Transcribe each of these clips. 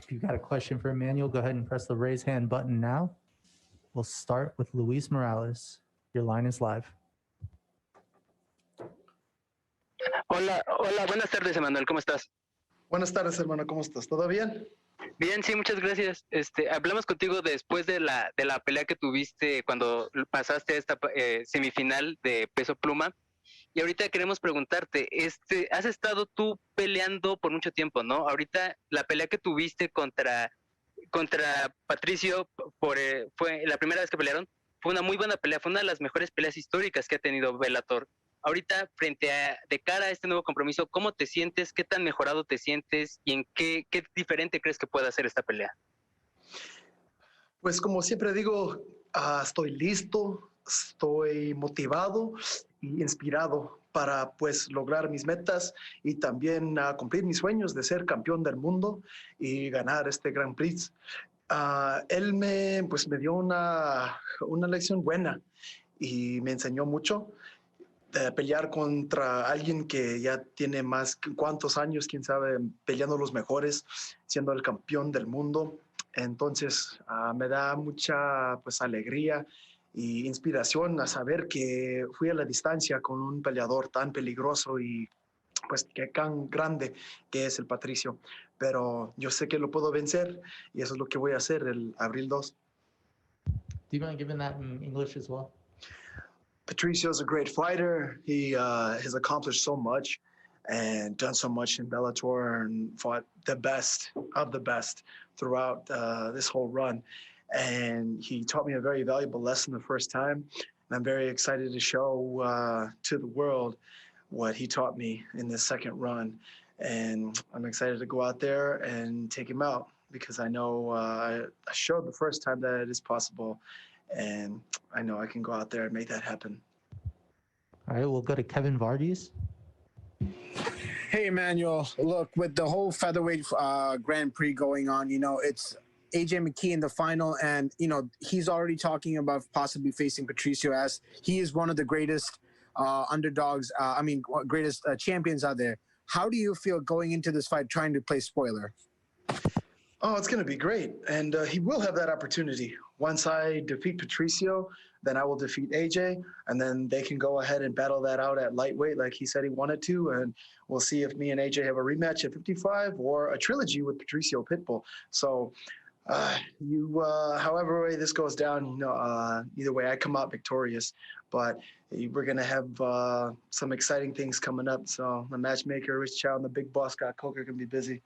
If you've got a question for Emmanuel, go ahead and press the raise hand button now. We'll start with Luis Morales. Your line is live. Hola, buenas tardes, Emmanuel, ¿cómo estás? Buenas tardes, hermano, ¿cómo estás? ¿Todo bien? Bien, sí, muchas gracias. Hablamos contigo después de la pelea que tuviste cuando pasaste a esta semifinal de peso pluma. Y ahorita queremos preguntarte, has estado tú peleando por mucho tiempo, ¿no? Ahorita la pelea que tuviste contra Patricio fue la primera vez que pelearon, fue una muy buena pelea, fue una de las mejores peleas históricas que ha tenido Bellator. Ahorita, de cara a este nuevo compromiso, ¿cómo te sientes? ¿Qué tan mejorado te sientes? ¿Y en qué diferente crees que pueda hacer esta pelea? Pues como siempre digo, estoy listo, estoy motivado y inspirado para pues lograr mis metas y también cumplir mis sueños de ser campeón del mundo y ganar este Grand Prix. Él me dio una lección buena y me enseñó mucho. Pelear contra alguien que ya tiene más cuántos años, quién sabe, peleando los mejores, siendo el campeón del mundo. Entonces me da mucha pues alegría y inspiración a saber que fui a la distancia con un peleador tan peligroso y pues que tan grande que es el Patricio. Pero yo sé que lo puedo vencer y eso es lo que voy a hacer el abril 2. Do you mind giving that in English as well? Patricio's a great fighter. He has accomplished so much and done so much in Bellator and fought the best of the best throughout this whole run. And he taught me a very valuable lesson the first time. And I'm very excited to show to the world what he taught me in this second run. And I'm excited to go out there and take him out because I know I showed the first time that it is possible. And I know I can go out there and make that happen. All right, we'll go to Kevin Vardes. Hey, Emmanuel. Look, with the whole featherweight Grand Prix going on, it's AJ McKee in the final, and, he's already talking about possibly facing Patricio as he is one of the greatest underdogs, greatest champions out there. How do you feel going into this fight trying to play spoiler? Oh, it's going to be great. And he will have that opportunity. Once I defeat Patricio, then I will defeat AJ, and then they can go ahead and battle that out at lightweight like he said he wanted to, and we'll see if me and AJ have a rematch at 55 or a trilogy with Patricio Pitbull. So however way this goes down, either way I come out victorious, but we're going to have some exciting things coming up. So the matchmaker, Rich Chow, and the big boss, Scott Coker, can be busy.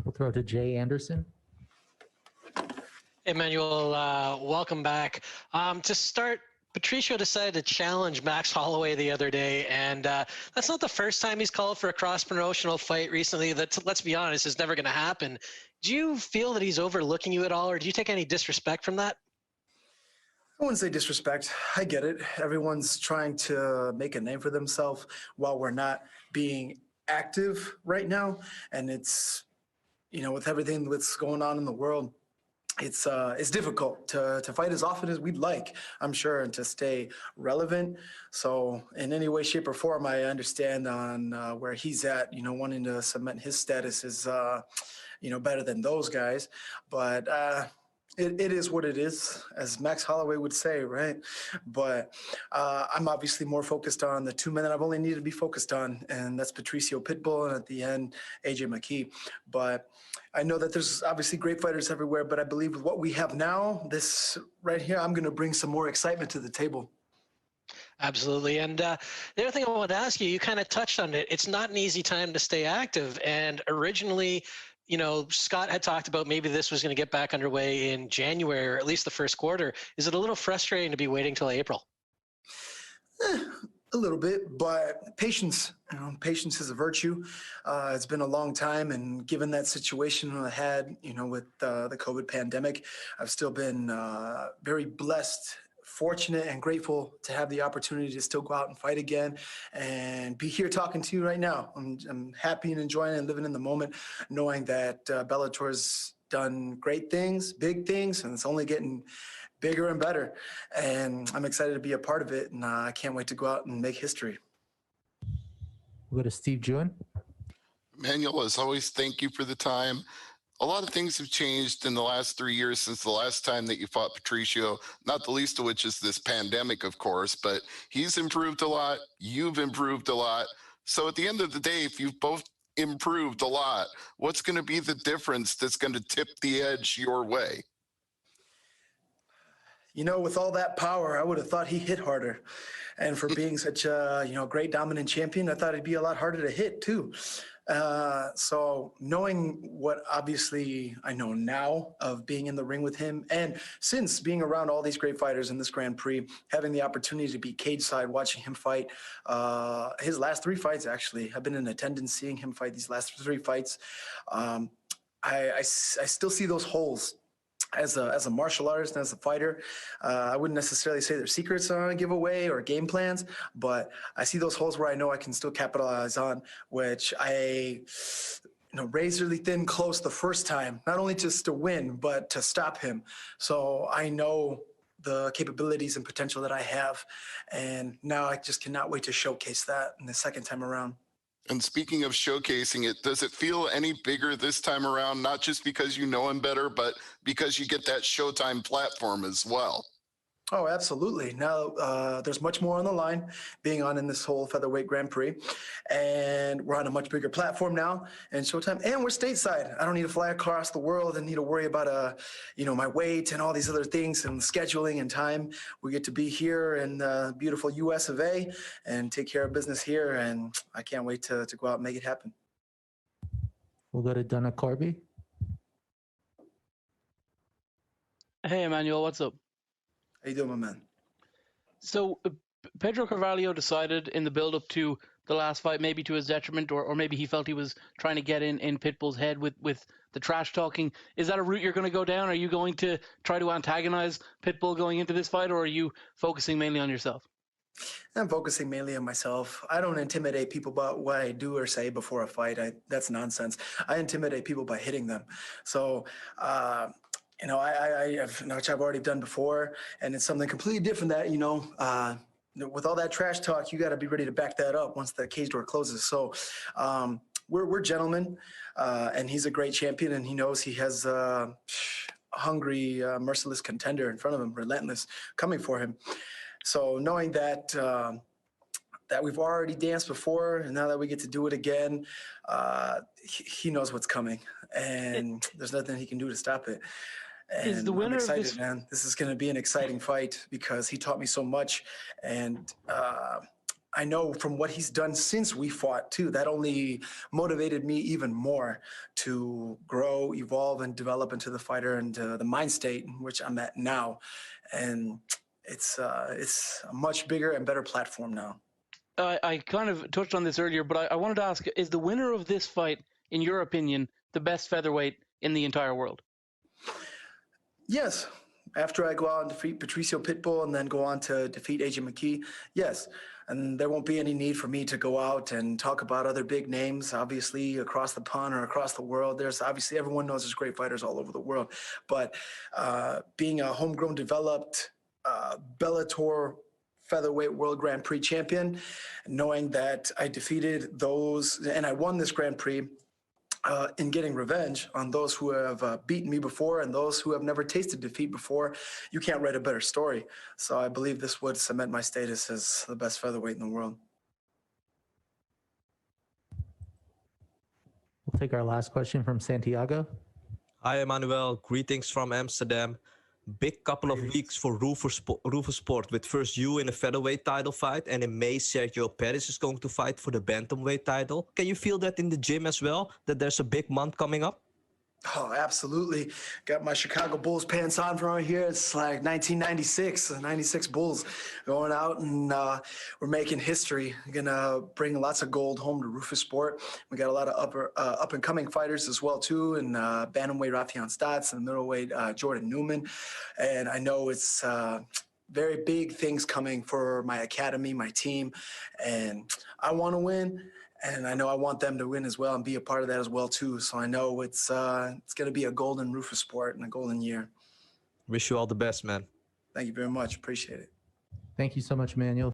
We'll throw it to Jay Anderson. Emmanuel, welcome back. To start, Patricio decided to challenge Max Holloway the other day, and that's not the first time he's called for a cross-promotional fight recently. That, let's be honest, is never going to happen. Do you feel that he's overlooking you at all, or do you take any disrespect from that? I wouldn't say disrespect. I get it. Everyone's trying to make a name for themselves while we're not being active right now, and it's, with everything that's going on in the world, it's difficult to fight as often as we'd like, I'm sure, and to stay relevant. So in any way, shape, or form, I understand on where he's at, wanting to cement his status is, better than those guys. But it is what it is, as Max Holloway would say, right? But I'm obviously more focused on the two men that I've only needed to be focused on, and that's Patricio Pitbull and at the end, AJ McKee. But I know that there's obviously great fighters everywhere, but I believe with what we have now, this right here, I'm going to bring some more excitement to the table. Absolutely. And the other thing I wanted to ask you, you kind of touched on it. It's not an easy time to stay active. And originally, Scott had talked about maybe this was going to get back underway in January, or at least the first quarter. Is it a little frustrating to be waiting till April? A little bit, but patience. Patience is a virtue. It's been a long time, and given that situation I had, with the COVID pandemic, I've still been very blessed, fortunate, and grateful to have the opportunity to still go out and fight again and be here talking to you right now. I'm happy and enjoying and living in the moment, knowing that Bellator's done great things, big things, and it's only getting bigger and better. And I'm excited to be a part of it, and I can't wait to go out and make history. We'll go to Steve Jewin. Manuel, as always, thank you for the time. A lot of things have changed in the last 3 years since the last time that you fought Patricio, not the least of which is this pandemic, of course, but he's improved a lot. You've improved a lot. So at the end of the day, if you've both improved a lot, what's going to be the difference that's going to tip the edge your way? You know, with all that power, I would have thought he hit harder. And for being such a, great dominant champion, I thought it'd be a lot harder to hit too. So knowing what obviously I know now of being in the ring with him, and since being around all these great fighters in this Grand Prix, having the opportunity to be cage side watching him fight, his last 3 fights actually, I've been in attendance seeing him fight these last 3 fights. I still see those holes as a martial artist and as a fighter. I wouldn't necessarily say they're secrets on a giveaway or game plans, but I see those holes where I know I can still capitalize on, which I razorly thin close the first time, not only just to win, but to stop him. So I know the capabilities and potential that I have, and now I just cannot wait to showcase that in the second time around. And speaking of showcasing it, does it feel any bigger this time around, not just because you know him better, but because you get that Showtime platform as well? Oh, absolutely. Now there's much more on the line being on in this whole featherweight Grand Prix, and we're on a much bigger platform now and Showtime, and we're stateside. I don't need to fly across the world and need to worry about my weight and all these other things and scheduling and time. We get to be here in the beautiful US of A and take care of business here, and I can't wait to go out and make it happen. We'll go to Donna Corby. Hey, Emmanuel, what's up? How you doing, my man? So Pedro Carvalho decided in the build-up to the last fight, maybe to his detriment, or maybe he felt he was trying to get in Pitbull's head with the trash talking. Is that a route you're going to go down? Are you going to try to antagonize Pitbull going into this fight, or are you focusing mainly on yourself? I'm focusing mainly on myself. I don't intimidate people by what I do or say before a fight. That's nonsense. I intimidate people by hitting them. So, which I've already done before, and it's something completely different that, with all that trash talk, you got to be ready to back that up once the cage door closes. So we're gentlemen, and he's a great champion, and he knows he has a hungry, merciless contender in front of him, relentless, coming for him. So knowing that we've already danced before, and now that we get to do it again, he knows what's coming, and there's nothing he can do to stop it. And I'm excited, man. This is going to be an exciting fight because he taught me so much, and I know from what he's done since we fought too, that only motivated me even more to grow, evolve, and develop into the fighter and the mind state in which I'm at now. And it's a much bigger and better platform now. I kind of touched on this earlier, but I wanted to ask, is the winner of this fight, in your opinion, the best featherweight in the entire world? Yes. After I go out and defeat Patricio Pitbull and then go on to defeat AJ McKee, yes. And there won't be any need for me to go out and talk about other big names, obviously, across the pond or across the world. There's obviously, everyone knows there's great fighters all over the world. But being a homegrown, developed Bellator featherweight world Grand Prix champion, knowing that I defeated those and I won this Grand Prix in getting revenge on those who have beaten me before and those who have never tasted defeat before, you can't write a better story. So I believe this would cement my status as the best featherweight in the world. We'll take our last question from Santiago. Hi, Emmanuel. Greetings from Amsterdam. Big couple of weeks for Rufus Sport with first you in a featherweight title fight, and in May Sergio Perez is going to fight for the bantamweight title. Can you feel that in the gym as well, that there's a big month coming up? Oh, absolutely. Got my Chicago Bulls pants on from right here. It's like 1996, the 96 Bulls going out, and we're making history. We're going to bring lots of gold home to Rufus Sport. We got a lot of up-and-coming fighters as well, too, and bantamweight Rafion Stotts and middleweight Jordan Newman. And I know it's very big things coming for my academy, my team, and I want to win. And I know I want them to win as well and be a part of that as well, too. So I know it's going to be a golden Rufus Sport and a golden year. Wish you all the best, man. Thank you very much. Appreciate it. Thank you so much, Manuel.